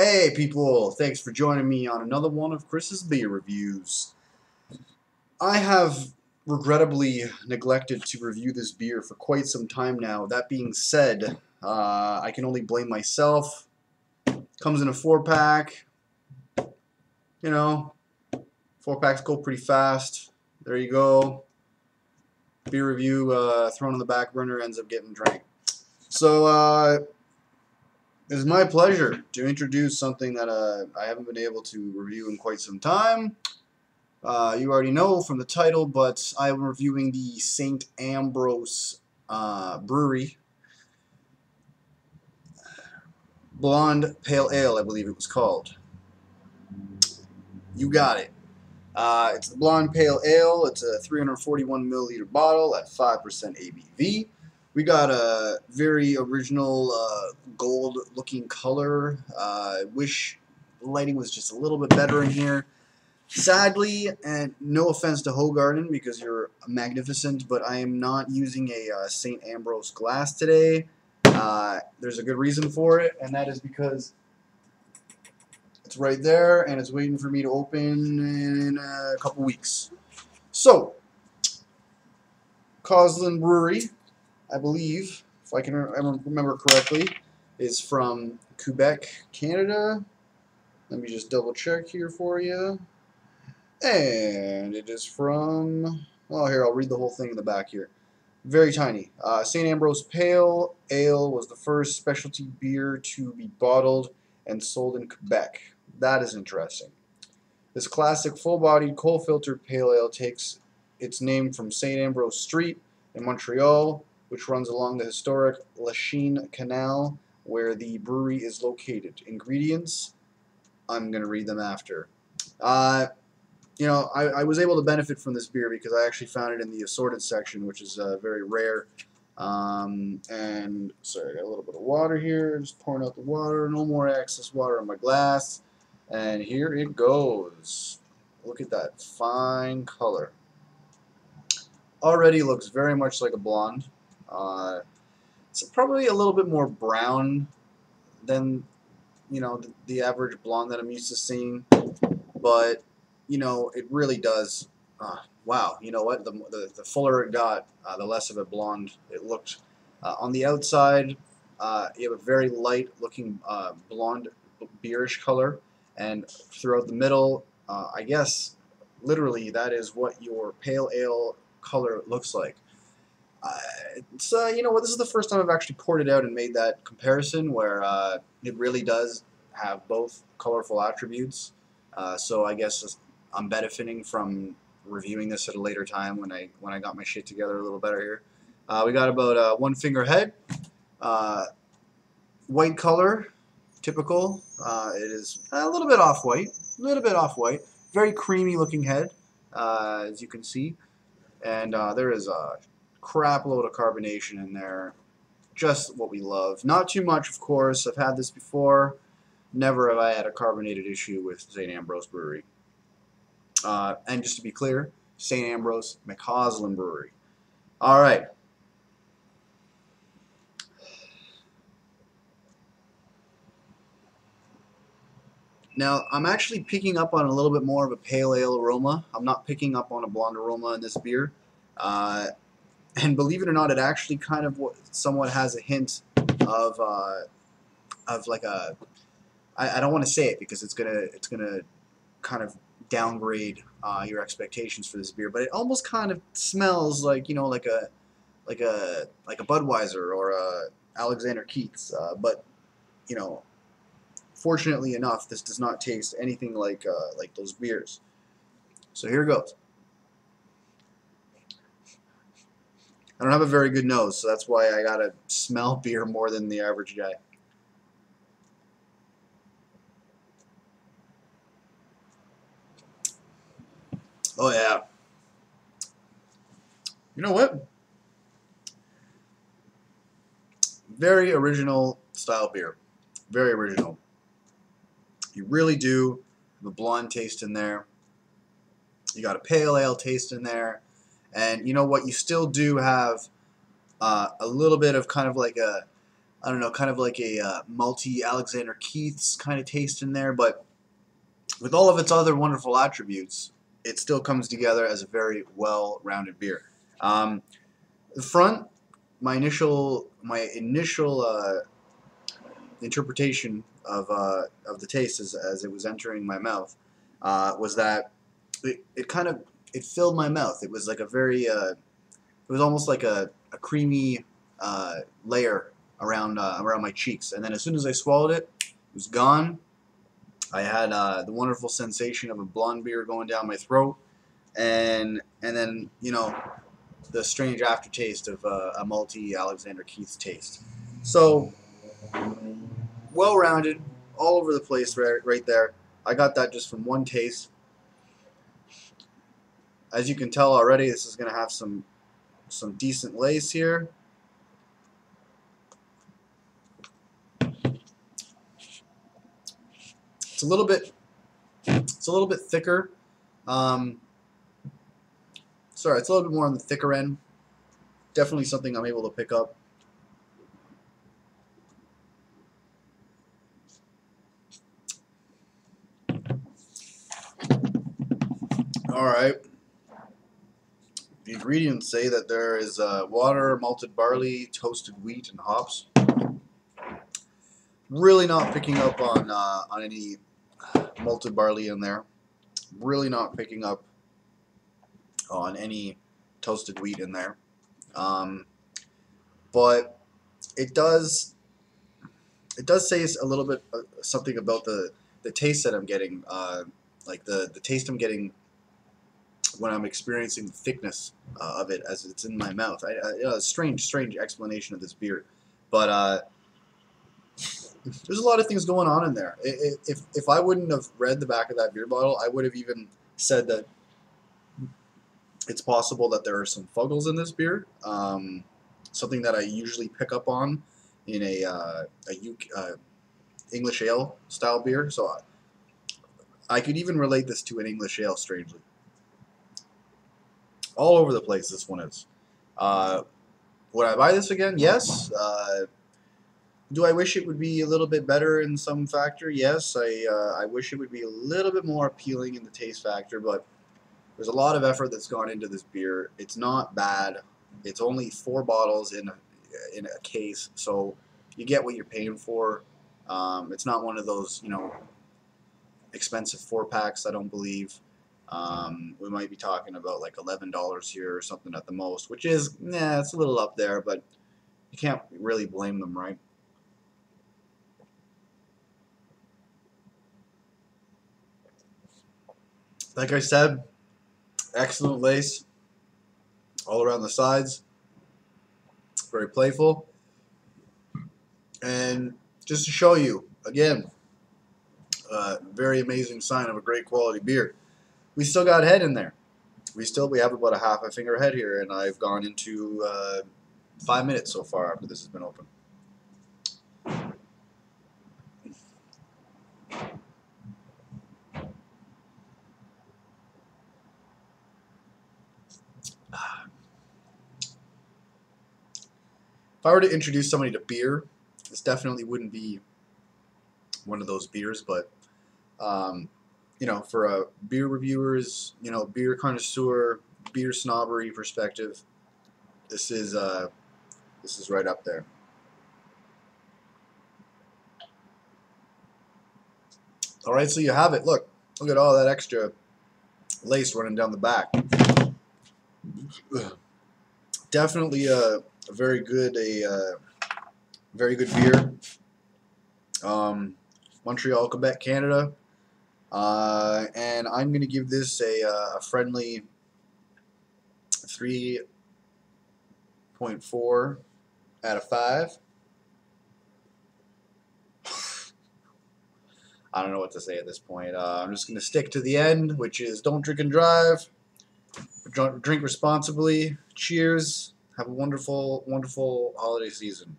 Hey people, thanks for joining me on another one of Chris's beer reviews. I have regrettably neglected to review this beer for quite some time now. That being said, I can only blame myself. Comes in a 4-pack. You know, 4-packs go pretty fast. There you go. Beer review thrown on the back burner, ends up getting drank. So, it is my pleasure to introduce something that I haven't been able to review in quite some time. You already know from the title, but I'm reviewing the St. Ambroise Brewery Blonde Pale Ale, I believe it was called. You got it. It's the Blonde Pale Ale. It's a 341 milliliter bottle at 5% ABV. We got a very original gold-looking color. I wish the lighting was just a little bit better in here. Sadly, and no offense to Hogarden because you're magnificent, but I am not using a St. Ambrose glass today. There's a good reason for it, and that is because it's right there, and it's waiting for me to open in a couple weeks. So, Mcauslan Brewery, I believe, if I can remember correctly, is from Quebec, Canada. Let me just double check here for you. And it is from, oh, here, I'll read the whole thing in the back here. Very tiny. St. Ambrose Pale Ale was the first specialty beer to be bottled and sold in Quebec. That is interesting. This classic full-bodied, coal-filtered pale ale takes its name from St. Ambrose Street in Montreal, which runs along the historic Lachine Canal, where the brewery is located. Ingredients, I'm going to read them after. You know, I was able to benefit from this beer because I actually found it in the assorted section, which is very rare. And sorry, I got a little bit of water here. Just pouring out the water. No more excess water on my glass. And here it goes. Look at that fine color. Already looks very much like a blonde. It's probably a little bit more brown than, you know, the average blonde that I'm used to seeing. But you know, it really does. Wow, you know what? The fuller it got, the less of a blonde it looked. On the outside, you have a very light-looking blonde, beerish color, and throughout the middle, I guess, literally, that is what your pale ale color looks like. It's you know what? This is the first time I've actually poured it out and made that comparison, where it really does have both colorful attributes. So I guess I'm benefiting from reviewing this at a later time when I got my shit together a little better here. We got about 1 finger head, white color, typical. It is a little bit off white, very creamy looking head, as you can see, and there is a crap load of carbonation in there, just what we love. Not too much, of course. I've had this before. Never have I had a carbonated issue with St. Ambrose Brewery. And just to be clear, St. Ambrose Mcauslan Brewery. All right. Now, I'm actually picking up on a little bit more of a pale ale aroma. I'm not picking up on a blonde aroma in this beer. And believe it or not, it actually kind of somewhat has a hint of like a, I don't want to say it because it's gonna kind of downgrade your expectations for this beer, but it almost kind of smells like, you know, like a Budweiser or a Alexander Keith's, but you know, fortunately enough, this does not taste anything like those beers. So here goes. I don't have a very good nose, so that's why I gotta smell beer more than the average guy. Oh yeah. You know what? Very original style beer. Very original. You really do have a blonde taste in there. You got a pale ale taste in there. And you know what? You still do have a little bit of kind of like I don't know, kind of like a malty Alexander Keith's kind of taste in there, but with all of its other wonderful attributes, it still comes together as a very well-rounded beer. The front, my initial interpretation of the taste as it was entering my mouth was that it filled my mouth. It was like a very it was almost like a creamy layer around my cheeks, and then as soon as I swallowed it, it was gone. I had the wonderful sensation of a blonde beer going down my throat, and then the strange aftertaste of a malty Alexander Keith's taste. So well-rounded, all over the place, right there. I got that just from one taste. As you can tell already, this is going to have some decent lace here. It's a little bit thicker. Sorry, it's a little bit more on the thicker end. Definitely something I'm able to pick up. All right. The ingredients say that there is water, malted barley, toasted wheat, and hops. Really not picking up on any malted barley in there. Really not picking up on any toasted wheat in there. But it does say a little bit something about the taste that I'm getting, like the taste I'm getting when I'm experiencing the thickness of it as it's in my mouth. A strange explanation of this beer, but there's a lot of things going on in there. If I wouldn't have read the back of that beer bottle, I would have even said that it's possible that there are some fuggles in this beer. Something that I usually pick up on in a English ale style beer. So I could even relate this to an English ale, strangely. All over the place this one is. Would I buy this again? Yes. Do I wish it would be a little bit better in some factor? Yes. I wish it would be a little bit more appealing in the taste factor, but there's a lot of effort that's gone into this beer. It's not bad. It's only 4 bottles in a case, so you get what you're paying for. It's not one of those, expensive 4-packs, I don't believe. We might be talking about like $11 here or something at the most, which is, it's a little up there, but you can't really blame them, right? Like I said, excellent lace all around the sides. Very playful. And just to show you, again, very amazing sign of a great quality beer. We still got head in there. We have about a half a finger head here, and I've gone into 5 minutes so far after this has been open. If I were to introduce somebody to beer, this definitely wouldn't be one of those beers, but for a beer reviewers, beer connoisseur, beer snobbery perspective, this is right up there. All right, so you have it. Look at all that extra lace running down the back. Definitely a very good beer. Montreal, Quebec, Canada. And I'm going to give this a friendly 3.4 out of 5. I don't know what to say at this point. I'm just going to stick to the end, which is don't drink and drive. Drink responsibly. Cheers. Have a wonderful, wonderful holiday season.